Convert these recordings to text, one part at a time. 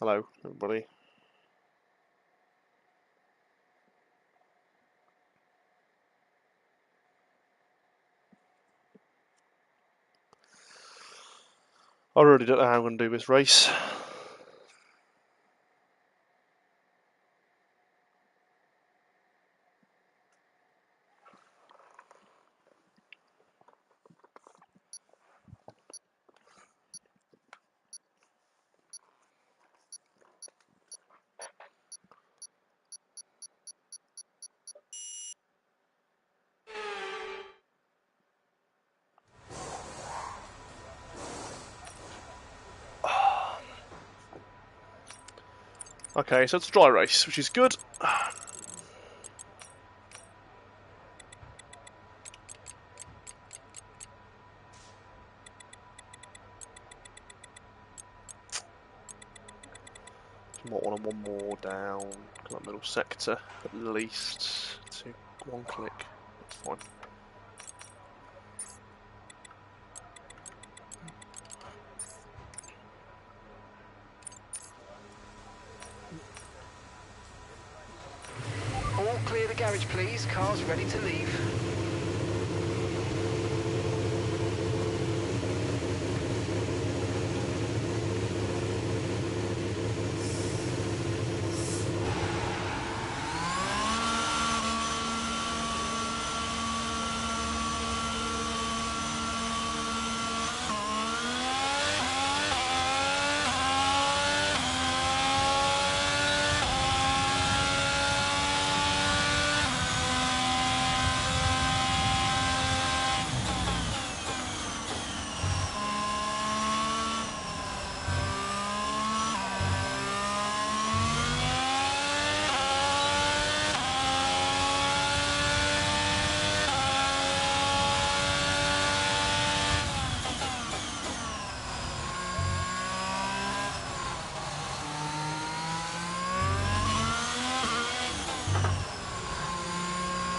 Hello, everybody. I really don't know how I'm going to do this race. Okay, so it's a dry race, which is good. Might want one more down that middle sector, at least to one click. That's fine. All clear the garage, please. Cars ready to leave.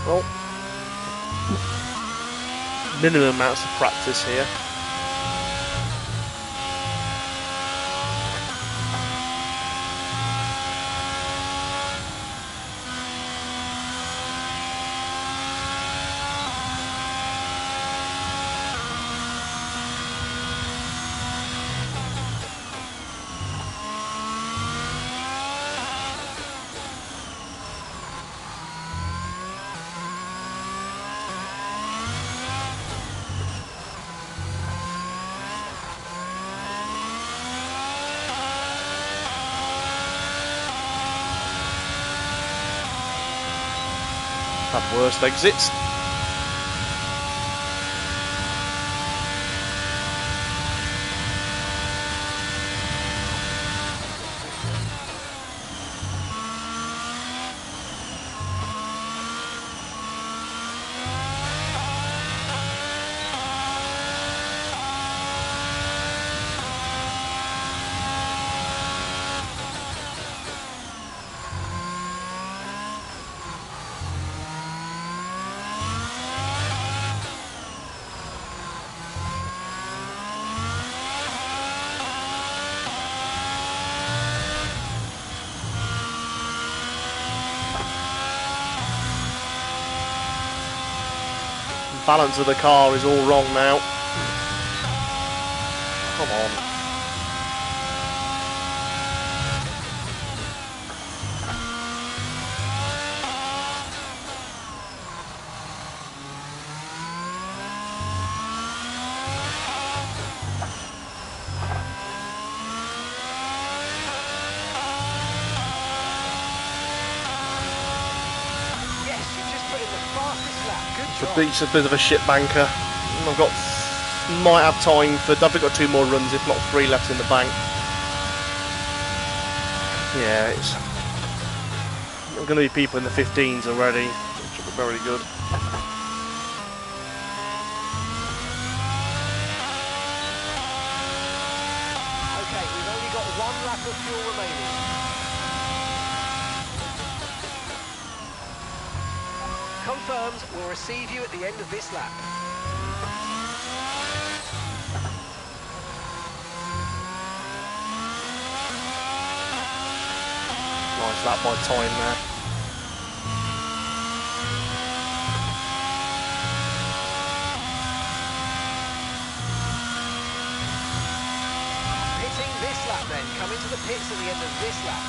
Well, minimum amounts of practice here. Had worst exits. Balance of the car is all wrong now. Come on. Yes, you just put in the fastest lap. Good The job. beat's a bit of a shit banker. Might have time for. I've got 2 more runs, if not 3 left in the bank. Yeah, it's. There's going to be people in the 15s already, which will be very good. Okay, we've only got 1 lap of fuel remaining. Confirmed, we'll receive you at the end of this lap. flat by time there. Pitting this lap then. Come into the pits at the end of this lap.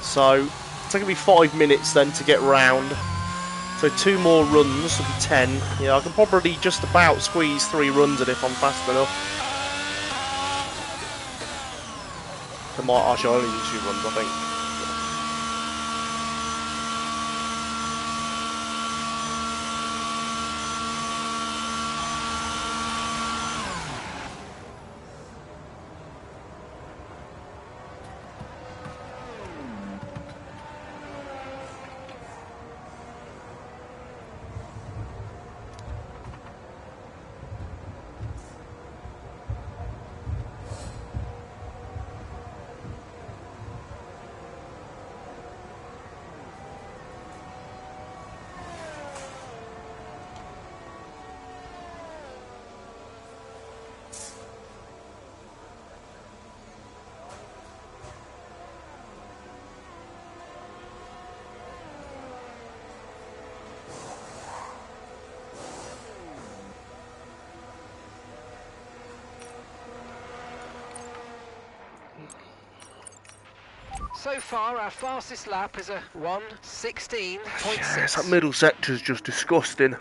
So, it's going to be 5 minutes then to get round. So 2 more runs will be 10. Yeah, I can probably just about squeeze 3 runs in if I'm fast enough. I shall only do 2 runs, I think. So far, our fastest lap is a 1:16.6. Yes, that middle sector is just disgusting.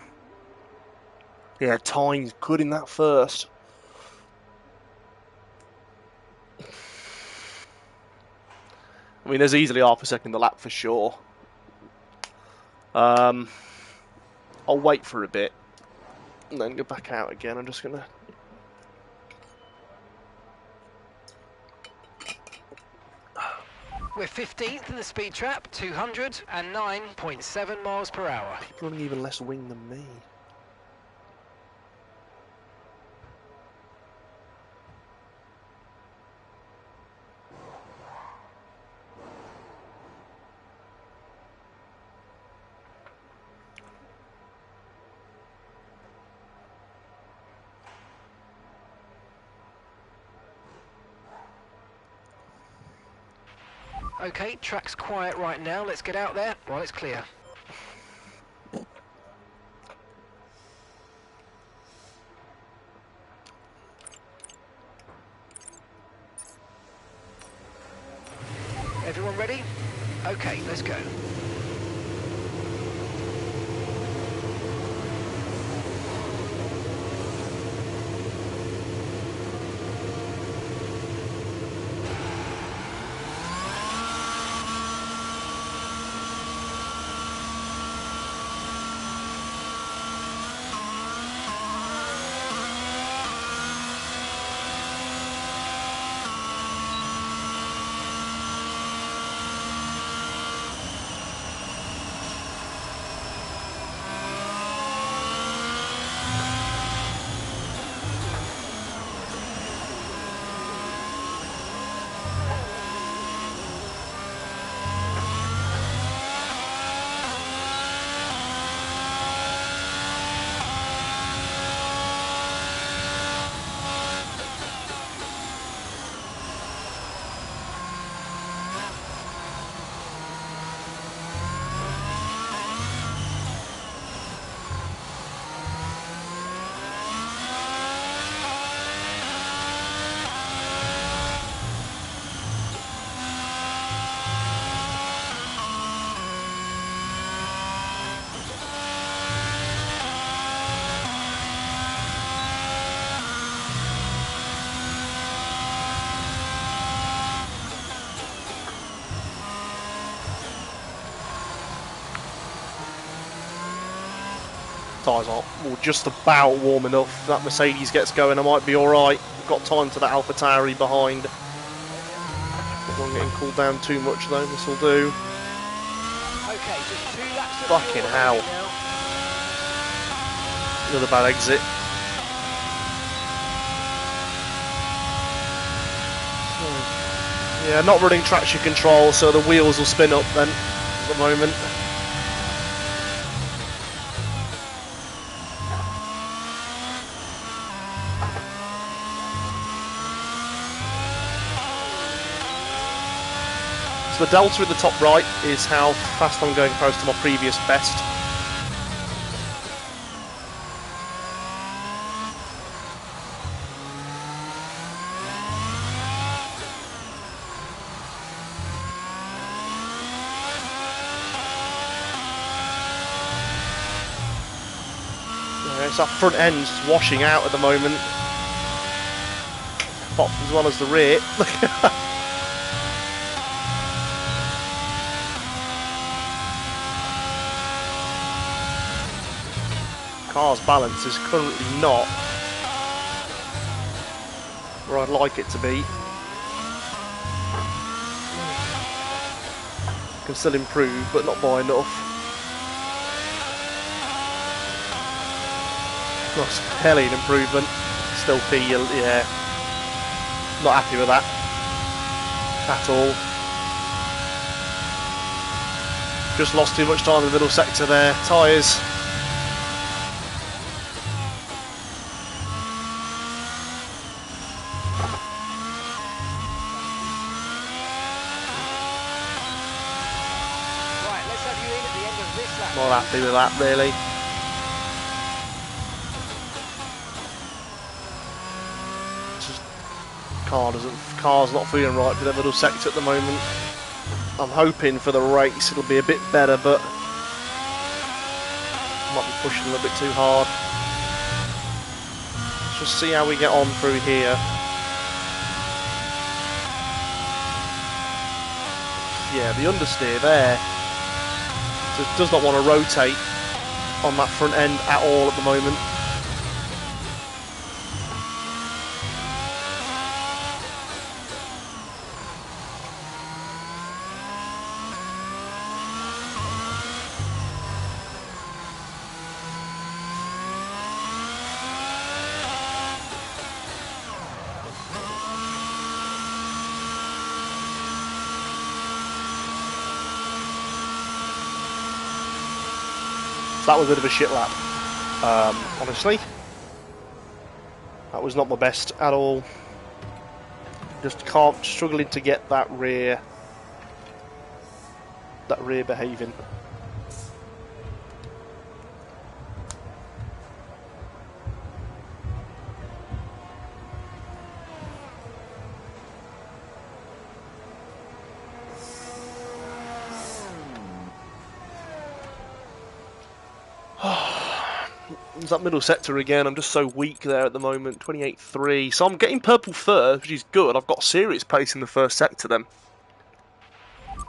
Yeah, time's good in that first. I mean, there's easily half a second a lap for sure. I'll wait for a bit and then go back out again. I'm just gonna. We're 15th in the speed trap, 209.7 miles per hour. People running even less wing than me. Okay, track's quiet right now. Let's get out there while it's clear. Everyone ready? Okay, let's go. Tyres are just about warm enough. If that Mercedes gets going, I might be alright. Got time to that Alpha Tauri behind. Not one getting cooled down too much though, this will do. Okay, just 2 laps of Fucking fuel hell. now. Another bad exit. Yeah, not running traction control, so the wheels will spin up then at the moment. So the delta in the top right is how fast I'm going opposed to my previous best. It's that front end washing out at the moment. Pop as well as the rear. Car's balance is currently not where I'd like it to be. Can still improve, but not by enough. That's hell an improvement. Still feel, yeah, not happy with that at all. Just lost too much time in the middle sector there. Tyres. Right, let's have you in at the end of this lap. Not happy with that, really. Car's not feeling right for the middle sector at the moment. I'm hoping for the race it'll be a bit better, but might be pushing a little bit too hard. Let's just see how we get on through here. Yeah, the understeer there just does not want to rotate on that front end at all at the moment. That was a bit of a shit lap, honestly. That was not my best at all. Just struggling to get that rear behaving. It's that middle sector again. I'm just so weak there at the moment. 28.3. So I'm getting purple first, which is good. I've got serious pace in the first sector then.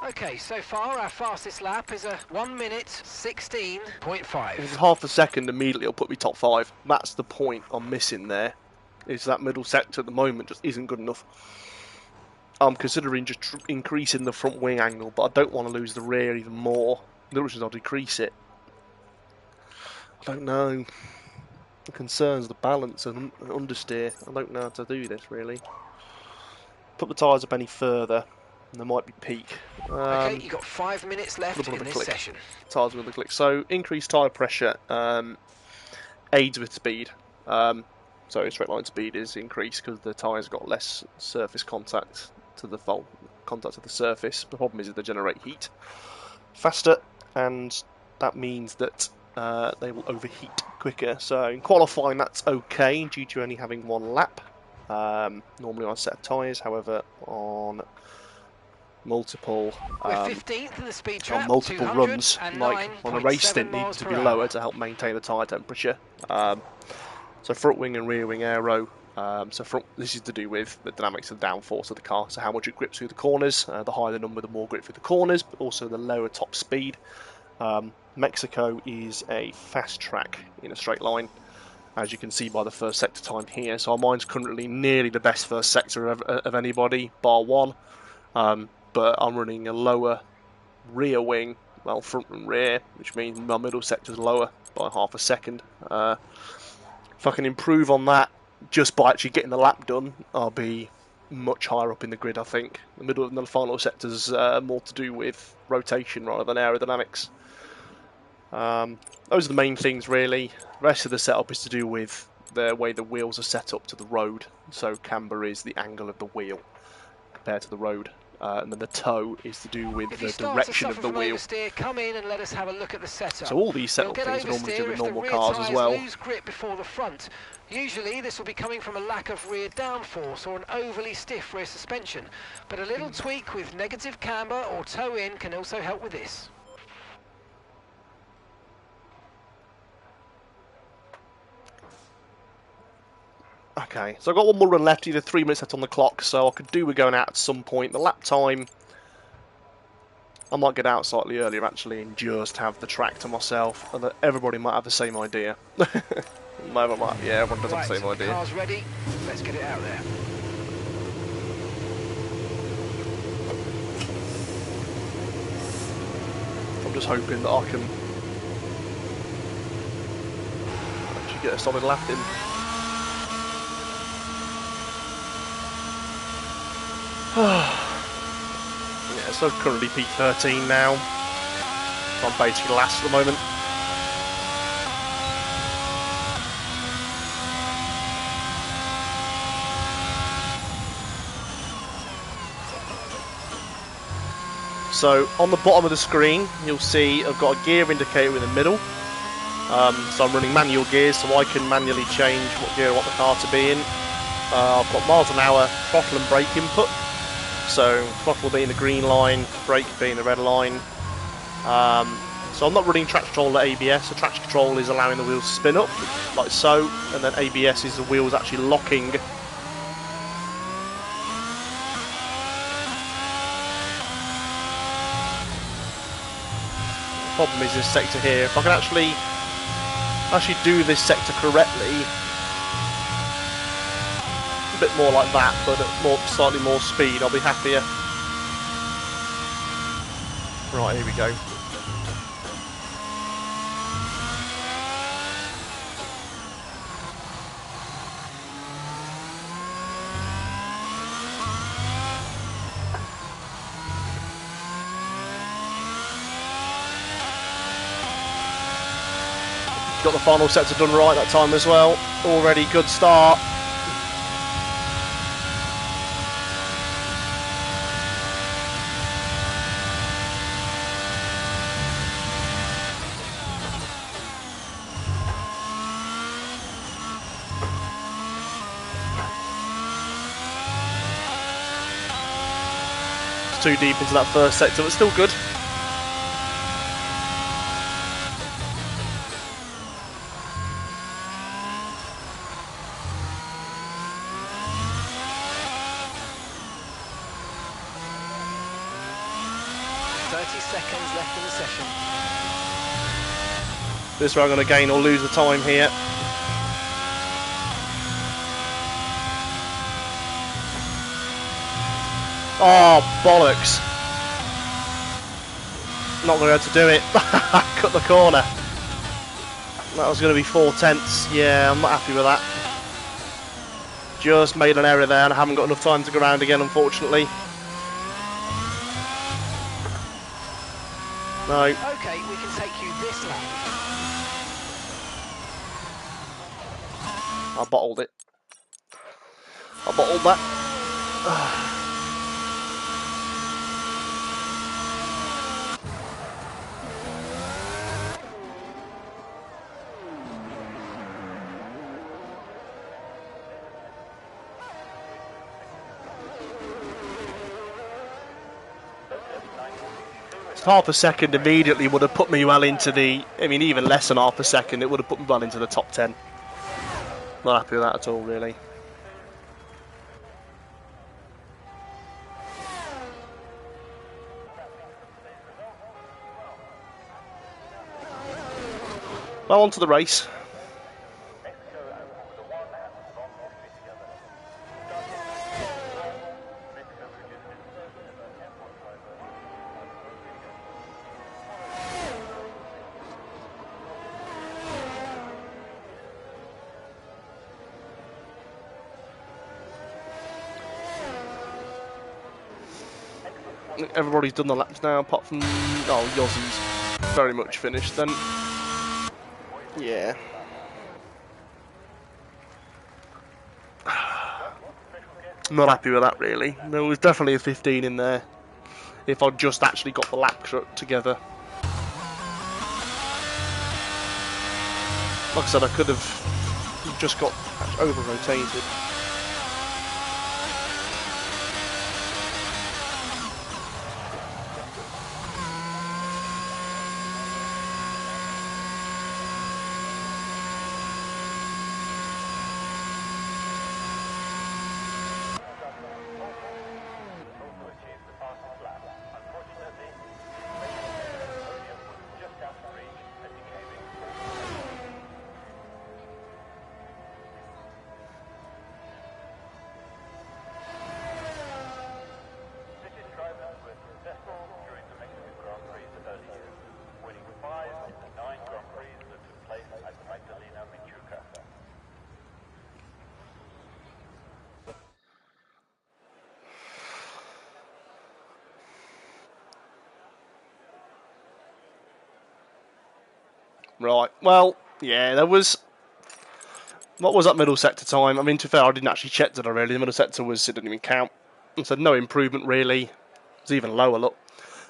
Okay, so far our fastest lap is a 1 minute 16.5. If it's half a second immediately, it'll put me top 5. That's the point I'm missing there. Is that middle sector at the moment just isn't good enough. I'm considering just increasing the front wing angle, but I don't want to lose the rear even more. The other is I'll decrease it. I don't know. The concerns the balance and understeer. I don't know how to do this really. Put the tyres up any further, and there might be peak. Okay, you've got 5 minutes left in this session. Tyres with a click. So increased tyre pressure aids with speed. So straight line speed is increased because the tyres got less surface contact to the surface. The problem is that they generate heat faster, and that means that they will overheat quicker. So in qualifying that's okay due to only having one lap. Normally on a set of tyres, however on multiple We're 15th in the speed trap, on multiple runs, like on a race stint, needs to be lower to help maintain the tyre temperature. So front wing and rear wing aero. This is to do with the dynamics of the downforce of the car, so how much it grips through the corners. The higher the number, the more grip through the corners, but also the lower top speed. Mexico is a fast track in a straight line, as you can see by the first sector time here. So mine's currently nearly the best first sector of anybody, bar one. But I'm running a lower rear wing, well, front and rear, which means my middle sector's lower by half a second. If I can improve on that just by actually getting the lap done, I'll be much higher up in the grid, I think. The middle and the final sector's more to do with rotation rather than aerodynamics. Those are the main things really. The rest of the setup is to do with the way the wheels are set up to the road. So camber is the angle of the wheel compared to the road. and then the toe is to do with the Start direction of the wheel. Oversteer, come in and let us have a look at the setup. So all these setup things are normally do with normal cars as well. Lose grip before the front. Usually this will be coming from a lack of rear downforce or an overly stiff rear suspension, but a little tweak with negative camber or toe in can also help with this. Okay, so I've got one more run left, either 3 minutes left on the clock, so I could do with going out at some point. The lap time, I might get out slightly earlier actually and just have the track to myself, and that everybody might have the same idea. Yeah, everyone does have the same idea. The car's ready, let's get it out there. I'm just hoping that I can actually get a solid lap in. Yeah, so currently P13 now. So I'm basically last at the moment. So on the bottom of the screen, you'll see I've got a gear indicator in the middle. So I'm running manual gears, so I can manually change what gear I want the car to be in. I've got miles an hour, throttle and brake input. So throttle being the green line, brake being the red line. So I'm not running traction control at ABS. So traction control is allowing the wheels to spin up, like so, and then ABS is the wheels actually locking. The problem is this sector here. If I can actually do this sector correctly, a bit more like that, but at slightly more speed, I'll be happier. Right, here we go. Got the final sector done right that time as well. Already good start. It's too deep into that first sector, but still good. Seconds left in the session. This is where I'm going to gain or lose the time here. Oh, bollocks. Not going to be able to do it. Cut the corner. That was going to be 4/10. Yeah, I'm not happy with that. Just made an error there and I haven't got enough time to go around again, unfortunately. No. Okay, we can take you this lap. I bottled it. I bottled that. Half a second immediately would have put me well into the, I mean even less than half a second, it would have put me well into the top 10. Not happy with that at all, really. Well, on to the race. Everybody's done the laps now, apart from Yossi's very much finished then. Yeah. Not happy with that, really. There was definitely a 15 in there if I'd just actually got the lap together. Like I said, I could have just got over-rotated. Right, well, yeah, there was... What was that middle sector time? I mean, to be fair, I didn't actually check, did I really? The middle sector was, it didn't even count. And so no improvement, really. It was even lower, look.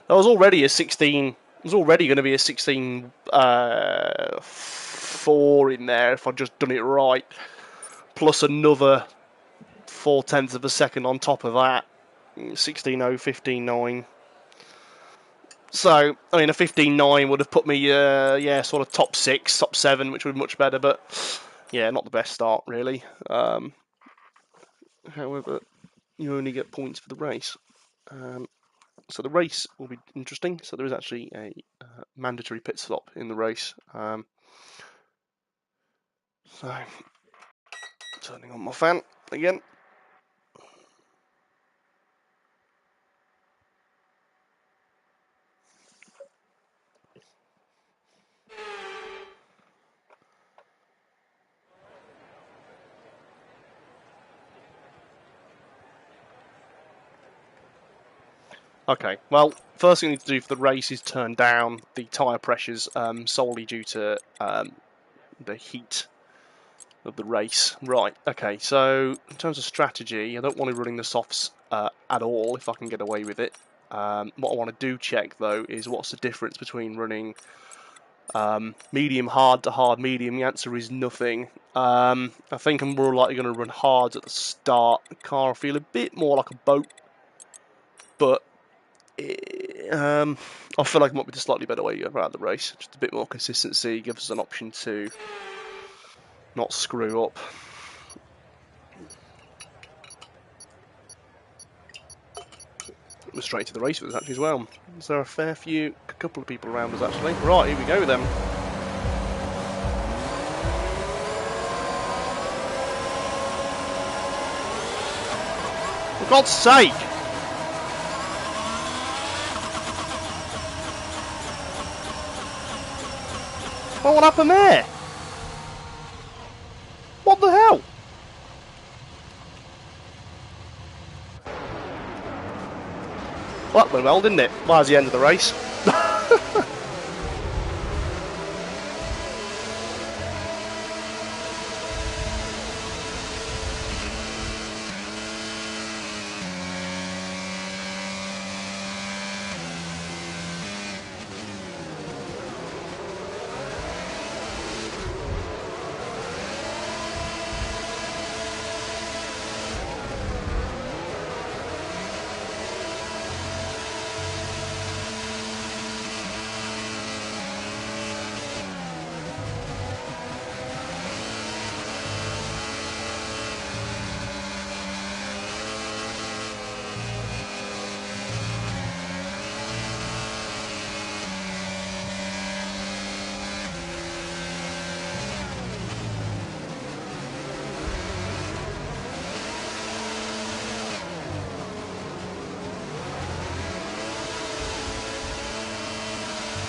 There was already a 16... It was already going to be a 16.4 in there if I'd just done it right. Plus another 0.4 of a second on top of that. 16.0, 15.9. So, I mean, a 15.9 would have put me, yeah, sort of top 6, top 7, which would be much better, but, yeah, not the best start, really. However, you only get points for the race. So the race will be interesting. So there is actually a mandatory pit stop in the race. So, turning on my fan again. Okay, well, first thing you need to do for the race is turn down the tyre pressures solely due to the heat of the race. Right, okay, so in terms of strategy, I don't want to be running the softs at all if I can get away with it. What I want to do check, though, is what's the difference between running medium hard to hard medium. The answer is nothing. I think I'm more likely going to run hards at the start. The car will feel a bit more like a boat, but I feel like it might be a slightly better way around the race. Just a bit more consistency, gives us an option to not screw up. We're straight to the race with us actually as well. Is there a couple of people around us actually? Right, here we go then. For God's sake! Well, what happened there? What the hell? Well, that went well, didn't it? Well, that's the end of the race.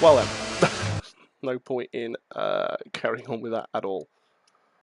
Well then, no point in carrying on with that at all.